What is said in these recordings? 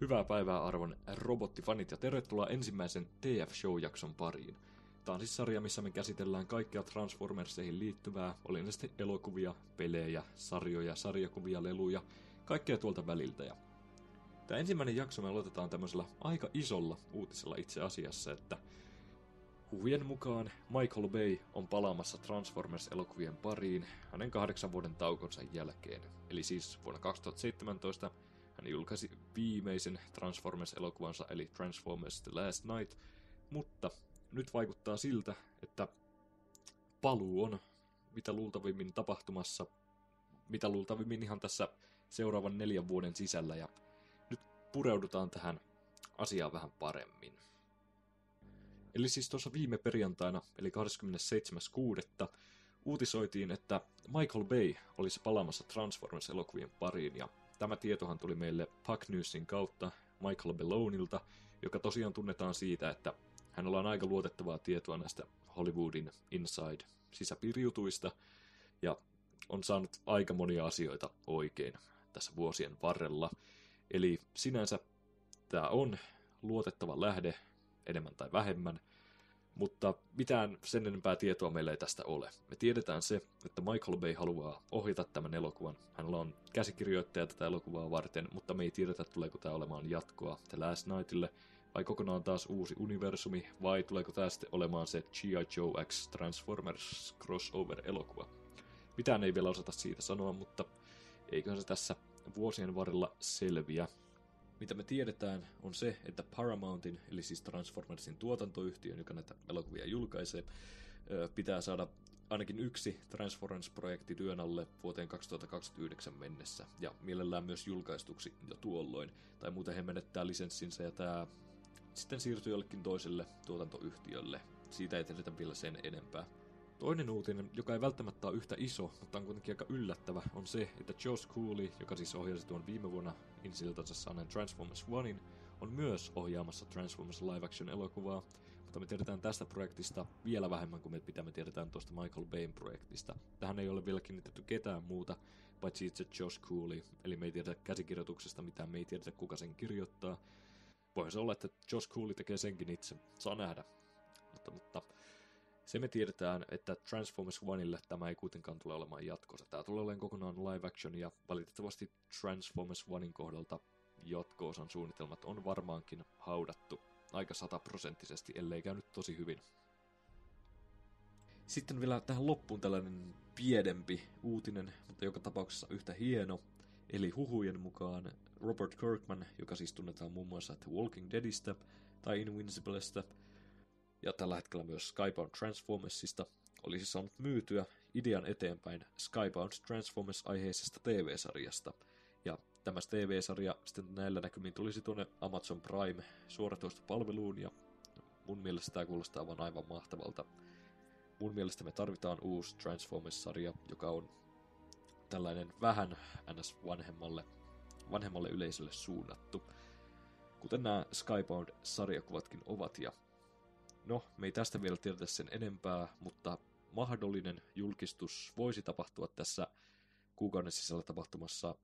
Hyvää päivää arvon robottifanit ja tervetuloa ensimmäisen TF-show-jakson pariin. Tämä on siis sarja, missä me käsitellään kaikkea Transformerseihin liittyvää, oli ne sitten elokuvia, pelejä, sarjoja, sarjakuvia, leluja, kaikkea tuolta väliltä. Ja tämä ensimmäinen jakso me aloitetaan tämmöisellä aika isolla uutisella itse asiassa, että huhujen mukaan Michael Bay on palaamassa Transformers-elokuvien pariin hänen 8 vuoden taukonsa jälkeen. Eli siis vuonna 2017 hän julkaisi viimeisen Transformers-elokuvansa eli Transformers The Last Night, mutta nyt vaikuttaa siltä, että paluu on mitä luultavimmin tapahtumassa, mitä luultavimmin ihan tässä seuraavan 4 vuoden sisällä, ja nyt pureudutaan tähän asiaan vähän paremmin. Eli siis tuossa viime perjantaina, eli 27.6. uutisoitiin, että Michael Bay olisi palaamassa Transformers-elokuvien pariin, ja tämä tietohan tuli meille Puck Newsin kautta Michael Bellonilta, joka tosiaan tunnetaan siitä, että hänellä on aika luotettavaa tietoa näistä Hollywoodin inside-sisäpiirijutuista, ja on saanut aika monia asioita oikein tässä vuosien varrella. Eli sinänsä tämä on luotettava lähde, enemmän tai vähemmän, mutta mitään sen enempää tietoa meillä ei tästä ole. Me tiedetään se, että Michael Bay haluaa ohjata tämän elokuvan. Hänellä on käsikirjoittaja tätä elokuvaa varten, mutta me ei tiedetä, tuleeko tämä olemaan jatkoa The Last Nightille, vai kokonaan taas uusi universumi, vai tuleeko tämä sitten olemaan se G.I. Joe X Transformers crossover-elokuva. Mitään ei vielä osata siitä sanoa, mutta eiköhän se tässä vuosien varrella selviä. Mitä me tiedetään on se, että Paramountin, eli siis Transformersin tuotantoyhtiön, joka näitä elokuvia julkaisee, pitää saada ainakin yksi Transformers-projekti työn alle vuoteen 2029 mennessä, ja mielellään myös julkaistuksi jo tuolloin, tai muuten he menettää lisenssinsä, ja tämä sitten siirtyy jollekin toiselle tuotantoyhtiölle. Siitä ei tiedetä vielä sen enempää. Toinen uutinen, joka ei välttämättä ole yhtä iso, mutta on kuitenkin aika yllättävä, on se, että Josh Cooley, joka siis ohjasi tuon viime vuonna ensi-iltansa saaneen Transformers Onein, on myös ohjaamassa Transformers live-action-elokuvaa, mutta me tiedetään tästä projektista vielä vähemmän kuin mitä me tiedetään tuosta Michael Bayn projektista. Tähän ei ole vielä kiinnitetty ketään muuta, paitsi itse Josh Cooley, eli me ei tiedetä käsikirjoituksesta mitään, me ei tiedetä kuka sen kirjoittaa. Voihan se olla, että Josh Cooley tekee senkin itse, saa nähdä, mutta se me tiedetään, että Transformers Oneille tämä ei kuitenkaan tule olemaan jatkossa. Tämä tulee olemaan kokonaan live action, ja valitettavasti Transformers Onein kohdalta jatko-osan suunnitelmat on varmaankin haudattu aika 100%, ellei käynyt tosi hyvin. Sitten vielä tähän loppuun tällainen pienempi uutinen, mutta joka tapauksessa yhtä hieno. Eli huhujen mukaan Robert Kirkman, joka siis tunnetaan muun muassa The Walking Deadistä tai Invinciblesta, ja tällä hetkellä myös Skybound Transformersista, olisi saanut myytyä idean eteenpäin Skybound Transformers-aiheisesta TV-sarjasta. Ja tämä TV-sarja sitten näillä näkymin tulisi tuonne Amazon Prime suoratoistopalveluun, ja mun mielestä tämä kuulostaa aivan mahtavalta. Mun mielestä me tarvitaan uusi Transformers-sarja, joka on tällainen vähän ns. vanhemmalle yleisölle suunnattu, kuten nämä Skybound-sarjakuvatkin ovat. Ja no, me ei tästä vielä tiedetä sen enempää, mutta mahdollinen julkistus voisi tapahtua tässä kuukauden sisällä tapahtumassa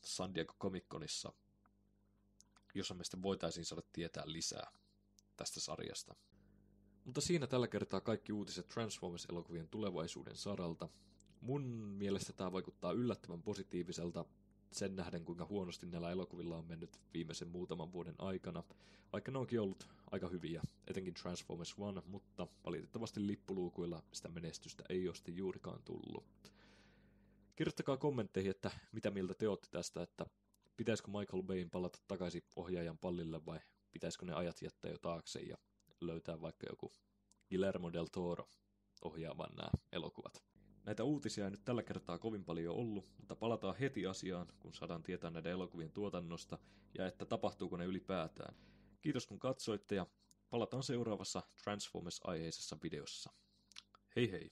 San Diego Comic-Conissa, jossa me sitten voitaisiin saada tietää lisää tästä sarjasta. Mutta siinä tällä kertaa kaikki uutiset Transformers-elokuvien tulevaisuuden saralta. Mun mielestä tämä vaikuttaa yllättävän positiiviselta sen nähden, kuinka huonosti näillä elokuvilla on mennyt viimeisen muutaman vuoden aikana, vaikka ne onkin ollut aika hyviä, etenkin Transformers One, mutta valitettavasti lippuluukuilla sitä menestystä ei ole sitten juurikaan tullut. Kirjoittakaa kommentteihin, että mitä mieltä te olette tästä, että pitäisikö Michael Bayn palata takaisin ohjaajan pallille vai pitäisikö ne ajat jättää jo taakse ja löytää vaikka joku Guillermo del Toro ohjaamaan nämä elokuvat. Näitä uutisia ei nyt tällä kertaa kovin paljon ollut, mutta palataan heti asiaan, kun saadaan tietää näiden elokuvien tuotannosta ja että tapahtuuko ne ylipäätään. Kiitos kun katsoitte ja palataan seuraavassa Transformers-aiheisessa videossa. Hei hei!